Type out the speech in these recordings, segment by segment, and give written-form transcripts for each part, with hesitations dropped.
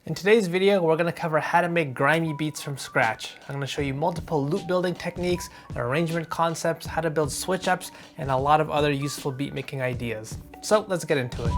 In today's video, we're going to cover how to make grimy beats from scratch. I'm going to show you multiple loop building techniques, arrangement concepts, how to build switch ups, and a lot of other useful beat making ideas. So let's get into it.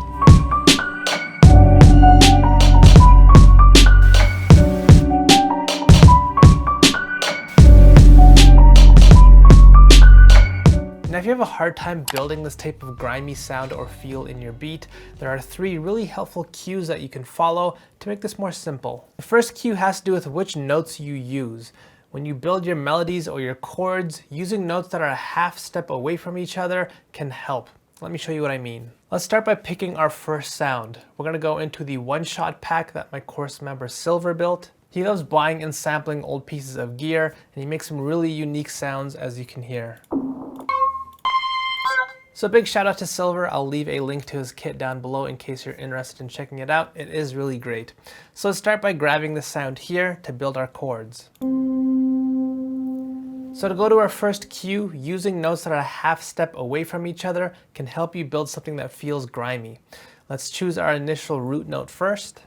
Now, if you have a hard time building this type of grimy sound or feel in your beat, there are 3 really helpful cues that you can follow to make this more simple. The first cue has to do with which notes you use. When you build your melodies or your chords, using notes that are a half step away from each other can help. Let me show you what I mean. Let's start by picking our first sound. We're going to go into the one-shot pack that my course member Silver built. He loves buying and sampling old pieces of gear, and he makes some really unique sounds, as you can hear. So big shout out to Silver. I'll leave a link to his kit down below in case you're interested in checking it out. It is really great. So let's start by grabbing the sound here to build our chords. So to go to our first cue, using notes that are a half step away from each other can help you build something that feels grimy. Let's choose our initial root note first.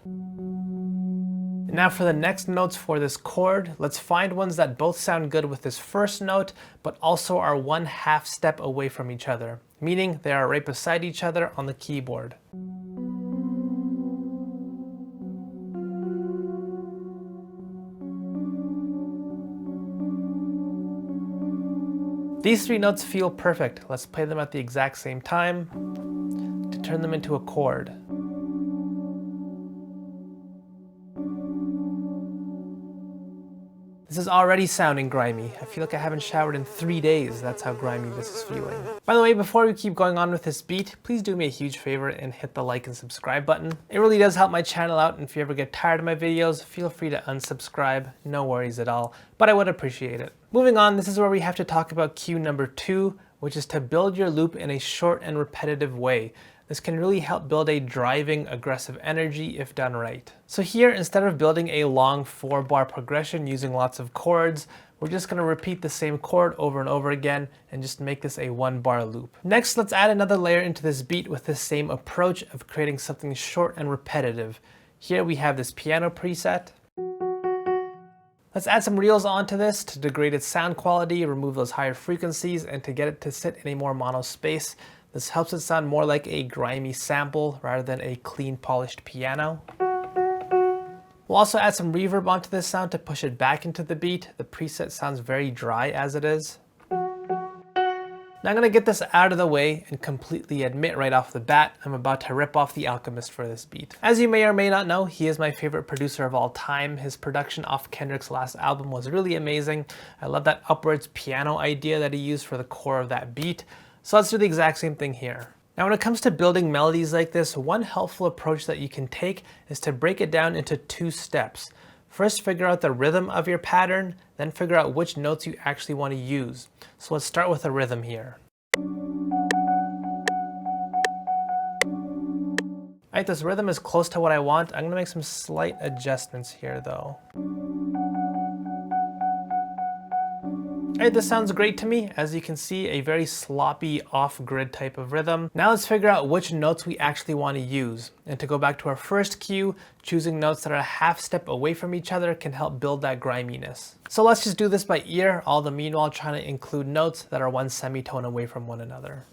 Now for the next notes for this chord, let's find ones that both sound good with this first note, but also are one half step away from each other, meaning they are right beside each other on the keyboard. These 3 notes feel perfect. Let's play them at the exact same time to turn them into a chord. This is already sounding grimy. I feel like I haven't showered in 3 days. That's how grimy this is feeling. By the way, before we keep going on with this beat, please do me a huge favor and hit the like and subscribe button. It really does help my channel out, and if you ever get tired of my videos, feel free to unsubscribe. No worries at all, but I would appreciate it. Moving on, this is where we have to talk about cue number 2, which is to build your loop in a short and repetitive way. This can really help build a driving, aggressive energy if done right. So here, instead of building a long 4-bar progression using lots of chords, we're just going to repeat the same chord over and over again and just make this a 1-bar loop. Next, let's add another layer into this beat with the same approach of creating something short and repetitive. Here we have this piano preset. Let's add some reels onto this to degrade its sound quality, remove those higher frequencies, and to get it to sit in a more mono space. This helps it sound more like a grimy sample rather than a clean, polished piano. We'll also add some reverb onto this sound to push it back into the beat. The preset sounds very dry as it is. Now I'm going to get this out of the way and completely admit right off the bat, I'm about to rip off The Alchemist for this beat. As you may or may not know, he is my favorite producer of all time. His production off Kendrick's last album was really amazing. I love that upwards piano idea that he used for the core of that beat. So let's do the exact same thing here. Now when it comes to building melodies like this, one helpful approach that you can take is to break it down into 2 steps. First, figure out the rhythm of your pattern, then figure out which notes you actually want to use. So let's start with the rhythm here. Alright, this rhythm is close to what I want. I'm going to make some slight adjustments here though. Alright, this sounds great to me. As you can see, a very sloppy, off-grid type of rhythm. Now let's figure out which notes we actually want to use. And to go back to our first cue, choosing notes that are a half step away from each other can help build that griminess. So let's just do this by ear, all the meanwhile trying to include notes that are one semitone away from one another.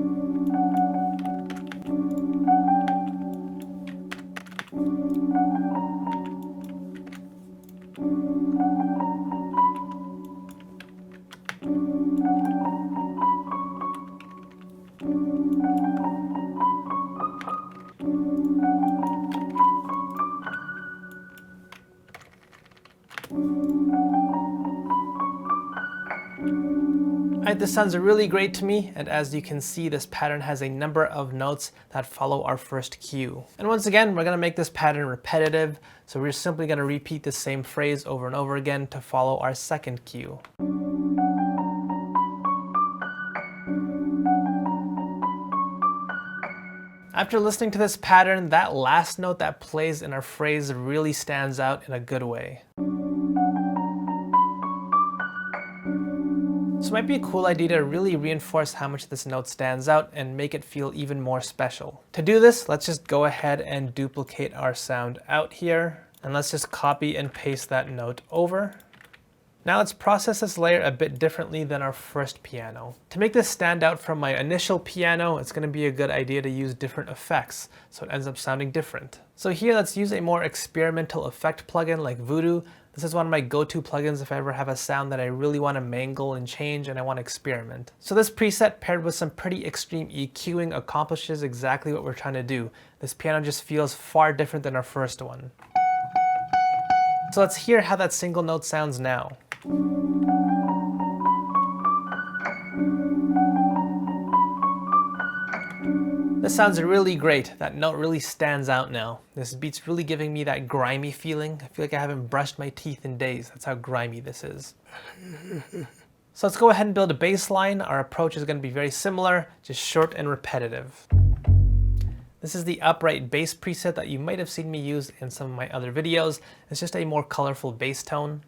Alright, this sounds really great to me, and as you can see, this pattern has a number of notes that follow our first cue. And once again, we're going to make this pattern repetitive, so we're simply going to repeat the same phrase over and over again to follow our second cue. After listening to this pattern, that last note that plays in our phrase really stands out in a good way. So it might be a cool idea to really reinforce how much this note stands out and make it feel even more special. To do this, let's just go ahead and duplicate our sound out here. And let's just copy and paste that note over. Now let's process this layer a bit differently than our first piano. To make this stand out from my initial piano, it's going to be a good idea to use different effects, so it ends up sounding different. So here let's use a more experimental effect plugin like Voodoo. This is one of my go-to plugins if I ever have a sound that I really want to mangle and change and I want to experiment. So this preset paired with some pretty extreme EQing accomplishes exactly what we're trying to do. This piano just feels far different than our first one. So let's hear how that single note sounds now. This sounds really great. That note really stands out now. This beat's really giving me that grimy feeling. I feel like I haven't brushed my teeth in days. That's how grimy this is. So let's go ahead and build a bass line. Our approach is going to be very similar, just short and repetitive. This is the upright bass preset that you might have seen me use in some of my other videos. It's just a more colorful bass tone.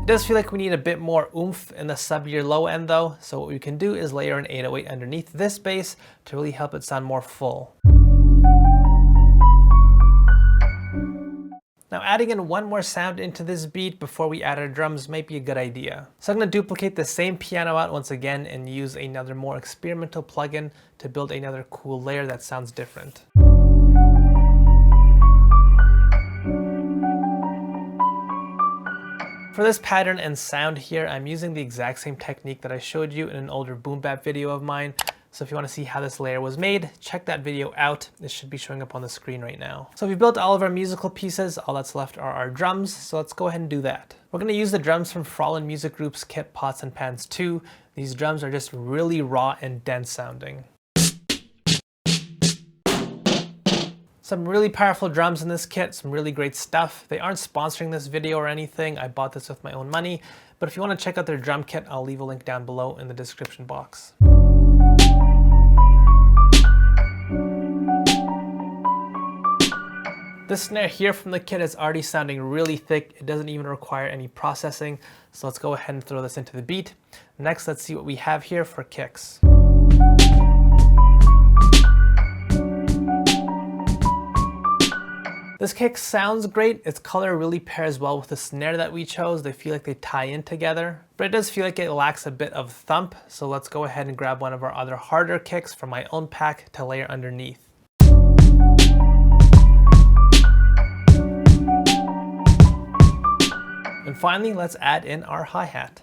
It does feel like we need a bit more oomph in the sub-ear low end though, so what we can do is layer an 808 underneath this bass to really help it sound more full. Now adding in one more sound into this beat before we add our drums might be a good idea. So I'm going to duplicate the same piano out once again and use another more experimental plugin to build another cool layer that sounds different. For this pattern and sound here, I'm using the exact same technique that I showed you in an older boom bap video of mine. So if you want to see how this layer was made, check that video out. It should be showing up on the screen right now. So we've built all of our musical pieces. All that's left are our drums. So let's go ahead and do that. We're going to use the drums from Frolin Music Group's kit Pots and Pans 2. These drums are just really raw and dense sounding. Some really powerful drums in this kit, some really great stuff. They aren't sponsoring this video or anything. I bought this with my own money, but if you want to check out their drum kit, I'll leave a link down below in the description box. This snare here from the kit is already sounding really thick. It doesn't even require any processing. So let's go ahead and throw this into the beat. Next, let's see what we have here for kicks. This kick sounds great. Its color really pairs well with the snare that we chose. They feel like they tie in together, but it does feel like it lacks a bit of thump. So let's go ahead and grab one of our other harder kicks from my own pack to layer underneath. And finally, let's add in our hi-hat.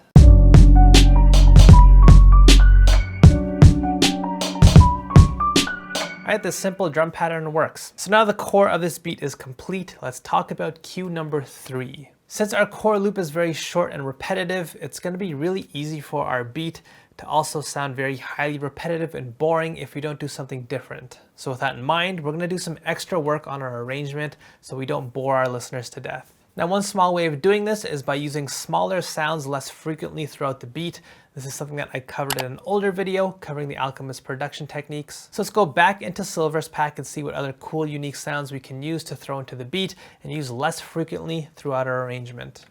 Alright, this simple drum pattern works. So now the core of this beat is complete. Let's talk about cue number 3. Since our core loop is very short and repetitive, it's going to be really easy for our beat to also sound very highly repetitive and boring if we don't do something different. So with that in mind, we're going to do some extra work on our arrangement so we don't bore our listeners to death. Now, one small way of doing this is by using smaller sounds less frequently throughout the beat. This is something that I covered in an older video covering the Alchemist production techniques. So let's go back into Silver's pack and see what other cool, unique sounds we can use to throw into the beat and use less frequently throughout our arrangement.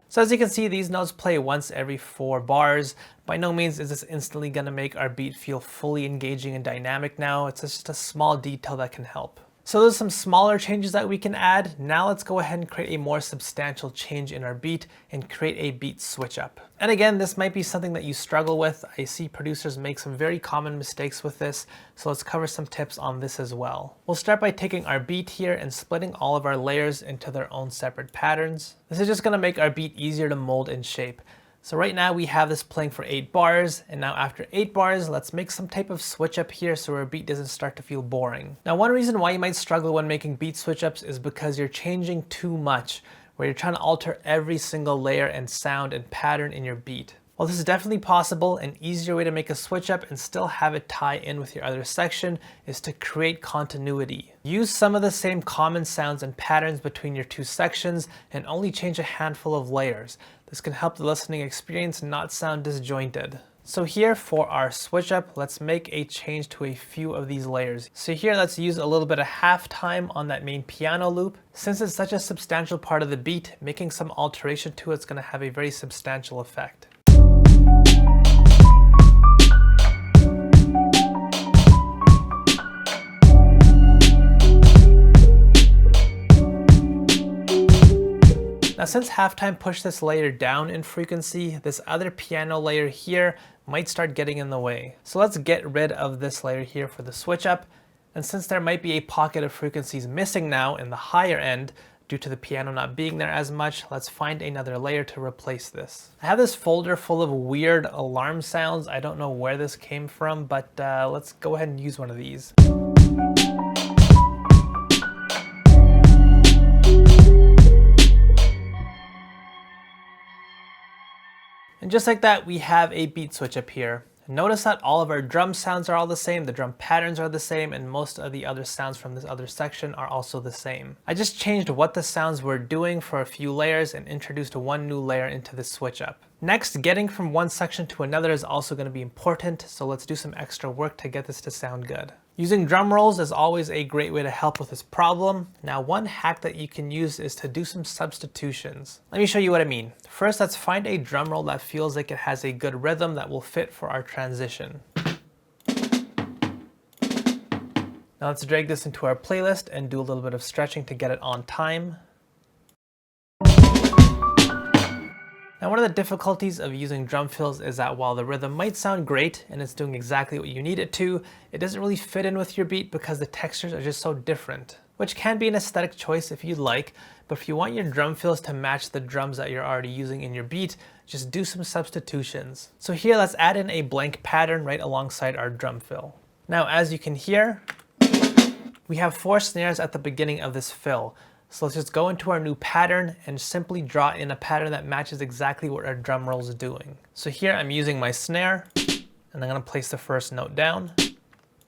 So as you can see, these notes play once every 4 bars. By no means is this instantly going to make our beat feel fully engaging and dynamic now. It's just a small detail that can help. So there's some smaller changes that we can add. Now let's go ahead and create a more substantial change in our beat and create a beat switch up. And again, this might be something that you struggle with. I see producers make some very common mistakes with this, so let's cover some tips on this as well. We'll start by taking our beat here and splitting all of our layers into their own separate patterns. This is just going to make our beat easier to mold and shape. So right now we have this playing for 8 bars, and now after 8 bars, let's make some type of switch up here so our beat doesn't start to feel boring. Now, one reason why you might struggle when making beat switch ups is because you're changing too much, where you're trying to alter every single layer and sound and pattern in your beat. While this is definitely possible, an easier way to make a switch up and still have it tie in with your other section is to create continuity. Use some of the same common sounds and patterns between your 2 sections and only change a handful of layers. This can help the listening experience not sound disjointed. So here for our switch up, let's make a change to a few of these layers. So here let's use a little bit of halftime on that main piano loop. Since it's such a substantial part of the beat, making some alteration to it's going to have a very substantial effect. Now since halftime pushed this layer down in frequency, this other piano layer here might start getting in the way. So let's get rid of this layer here for the switch up. And since there might be a pocket of frequencies missing now in the higher end due to the piano not being there as much, let's find another layer to replace this. I have this folder full of weird alarm sounds. I don't know where this came from, but let's go ahead and use one of these. And just like that, we have a beat switch up here. Notice that all of our drum sounds are all the same, the drum patterns are the same, and most of the other sounds from this other section are also the same. I just changed what the sounds were doing for a few layers and introduced one new layer into this switch up. Next, getting from one section to another is also going to be important, so let's do some extra work to get this to sound good. Using drum rolls is always a great way to help with this problem. Now, one hack that you can use is to do some substitutions. Let me show you what I mean. First, let's find a drum roll that feels like it has a good rhythm that will fit for our transition. Now let's drag this into our playlist and do a little bit of stretching to get it on time. Now one of the difficulties of using drum fills is that while the rhythm might sound great and it's doing exactly what you need it to, it doesn't really fit in with your beat because the textures are just so different. Which can be an aesthetic choice if you'd like, but if you want your drum fills to match the drums that you're already using in your beat, just do some substitutions. So here let's add in a blank pattern right alongside our drum fill. Now as you can hear, we have 4 snares at the beginning of this fill. So let's just go into our new pattern and simply draw in a pattern that matches exactly what our drum roll is doing. So here I'm using my snare, and I'm going to place the first note down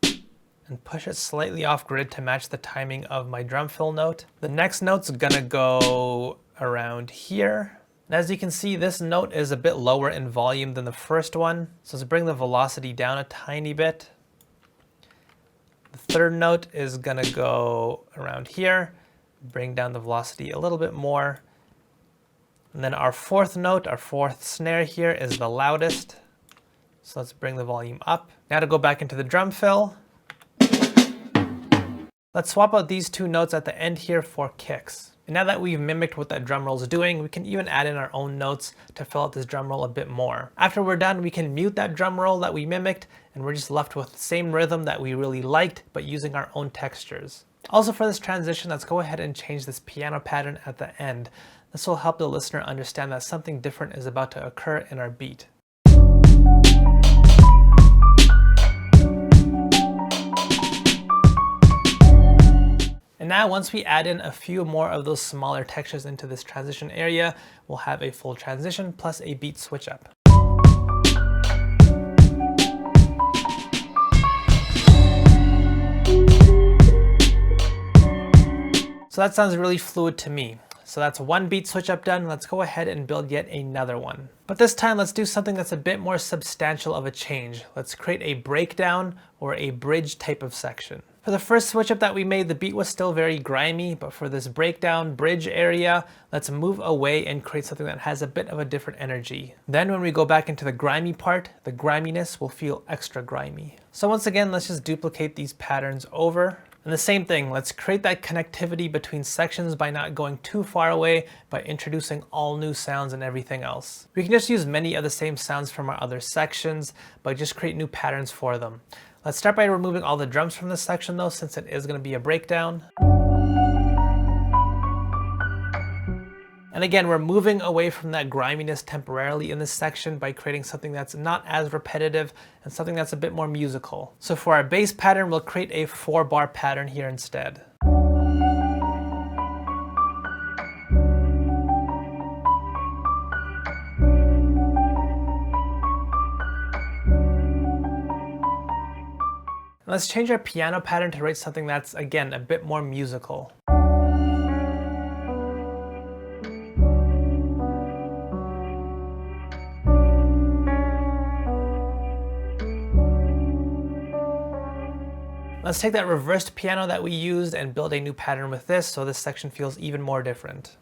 and push it slightly off grid to match the timing of my drum fill note. The next note's going to go around here. And as you can see, this note is a bit lower in volume than the first one. So let's bring the velocity down a tiny bit. The third note is going to go around here. Bring down the velocity a little bit more. And then our fourth note, our fourth snare here is the loudest. So let's bring the volume up. Now to go back into the drum fill, let's swap out these 2 notes at the end here for kicks. And now that we've mimicked what that drum roll is doing, we can even add in our own notes to fill out this drum roll a bit more. After we're done, we can mute that drum roll that we mimicked, and we're just left with the same rhythm that we really liked, but using our own textures. Also for this transition, let's go ahead and change this piano pattern at the end. This will help the listener understand that something different is about to occur in our beat. And now once we add in a few more of those smaller textures into this transition area, we'll have a full transition plus a beat switch up. So that sounds really fluid to me. So that's one beat switch up done. Let's go ahead and build yet another one. But this time let's do something that's a bit more substantial of a change. Let's create a breakdown or a bridge type of section. For the first switch up that we made, the beat was still very grimy, but for this breakdown bridge area, let's move away and create something that has a bit of a different energy. Then when we go back into the grimy part, the griminess will feel extra grimy. So once again, let's just duplicate these patterns over. And the same thing, let's create that connectivity between sections by not going too far away, by introducing all new sounds and everything else. We can just use many of the same sounds from our other sections, but just create new patterns for them. Let's start by removing all the drums from this section though, since it is going to be a breakdown. And again, we're moving away from that griminess temporarily in this section by creating something that's not as repetitive and something that's a bit more musical. So for our bass pattern, we'll create a 4-bar pattern here instead. Let's change our piano pattern to write something that's, again, a bit more musical. Let's take that reversed piano that we used and build a new pattern with this so this section feels even more different.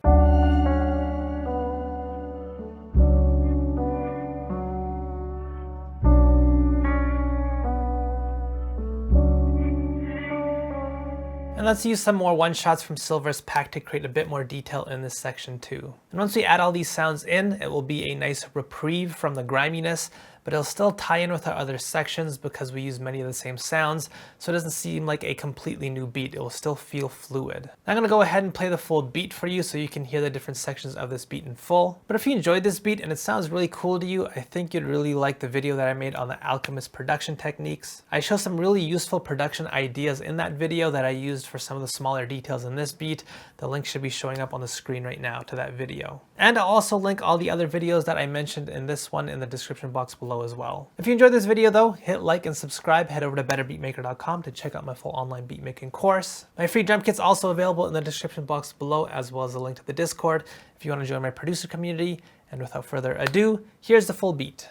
And let's use some more one-shots from Silver's pack to create a bit more detail in this section too. And once we add all these sounds in, it will be a nice reprieve from the griminess, but it'll still tie in with our other sections because we use many of the same sounds, so it doesn't seem like a completely new beat. It will still feel fluid. I'm gonna go ahead and play the full beat for you so you can hear the different sections of this beat in full. But if you enjoyed this beat and it sounds really cool to you, I think you'd really like the video that I made on the Alchemist production techniques. I show some really useful production ideas in that video that I used for some of the smaller details in this beat. The link should be showing up on the screen right now to that video. And I'll also link all the other videos that I mentioned in this one in the description box below as well. If you enjoyed this video though, hit like and subscribe. Head over to betterbeatmaker.com to check out my full online beatmaking course. My free drum kit's also available in the description box below, as well as a link to the Discord if you want to join my producer community. And without further ado, here's the full beat.